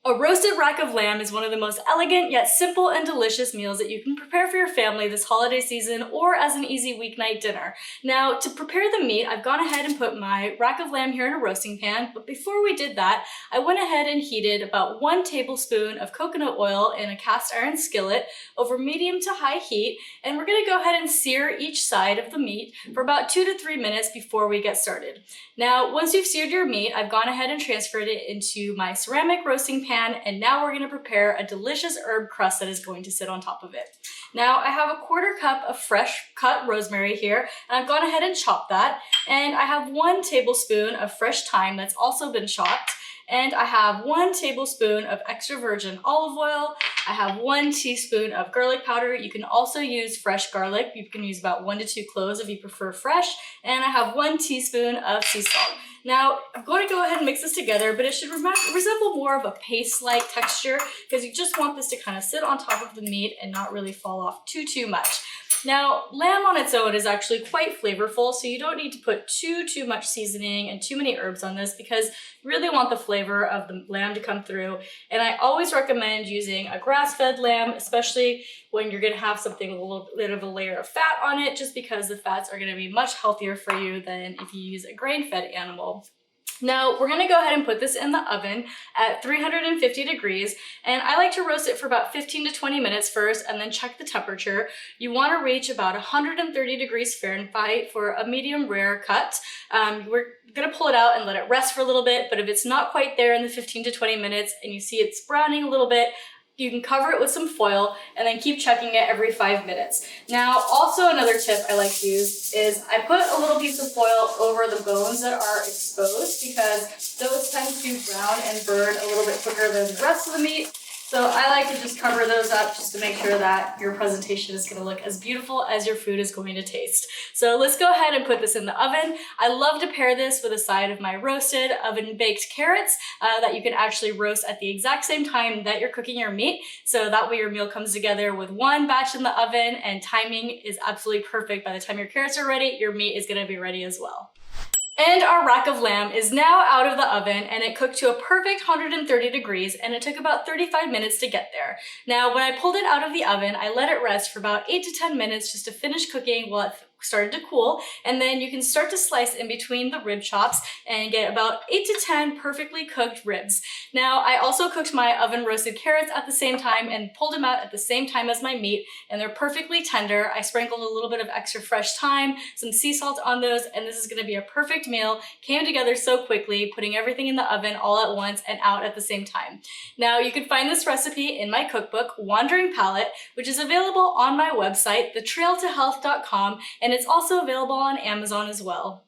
A roasted rack of lamb is one of the most elegant yet simple and delicious meals that you can prepare for your family this holiday season or as an easy weeknight dinner. Now, to prepare the meat, I've gone ahead and put my rack of lamb here in a roasting pan, but before we did that, I went ahead and heated about 1 tablespoon of coconut oil in a cast iron skillet over medium to high heat, and we're gonna go ahead and sear each side of the meat for about 2 to 3 minutes before we get started. Now, once you've seared your meat, I've gone ahead and transferred it into my ceramic roasting pan, and now we're going to prepare a delicious herb crust that is going to sit on top of it. Now I have a 1/4 cup of fresh cut rosemary here, and I've gone ahead and chopped that, and I have 1 tablespoon of fresh thyme that's also been chopped, and I have 1 tablespoon of extra virgin olive oil. I have 1 teaspoon of garlic powder. You can also use fresh garlic. You can use about 1 to 2 cloves if you prefer fresh, and I have 1 teaspoon of sea salt. Now, I'm going to go ahead and mix this together, but it should resemble more of a paste-like texture because you just want this to kind of sit on top of the meat and not really fall off too much. Now, lamb on its own is actually quite flavorful, so you don't need to put too much seasoning and too many herbs on this because you really want the flavor of the lamb to come through. And I always recommend using a grass-fed lamb, especially when you're gonna have something with a little bit of a layer of fat on it, just because the fats are gonna be much healthier for you than if you use a grain-fed animal. Now, we're gonna go ahead and put this in the oven at 350 degrees, and I like to roast it for about 15 to 20 minutes first and then check the temperature. You wanna reach about 130 degrees Fahrenheit for a medium rare cut. We're gonna pull it out and let it rest for a little bit, but if it's not quite there in the 15 to 20 minutes and you see it's browning a little bit, you can cover it with some foil and then keep checking it every 5 minutes. Now, also another tip I like to use is I put a little piece of foil over the bones that are exposed because those tend to brown and burn a little bit quicker than the rest of the meat. So I like to just cover those up just to make sure that your presentation is going to look as beautiful as your food is going to taste. So let's go ahead and put this in the oven. I love to pair this with a side of my roasted oven baked carrots that you can actually roast at the exact same time that you're cooking your meat. So that way your meal comes together with one batch in the oven, and timing is absolutely perfect. By the time your carrots are ready, your meat is going to be ready as well. And our rack of lamb is now out of the oven, and it cooked to a perfect 130 degrees, and it took about 35 minutes to get there. Now, when I pulled it out of the oven, I let it rest for about 8 to 10 minutes just to finish cooking while it started to cool, and then you can start to slice in between the rib chops and get about 8 to 10 perfectly cooked ribs. Now, I also cooked my oven roasted carrots at the same time and pulled them out at the same time as my meat, and they're perfectly tender. I sprinkled a little bit of extra fresh thyme, some sea salt on those, and this is gonna be a perfect meal. Came together so quickly, putting everything in the oven all at once and out at the same time. Now, you can find this recipe in my cookbook, Wandering Palate, which is available on my website, thetrailtohealth.com, and it's also available on Amazon as well.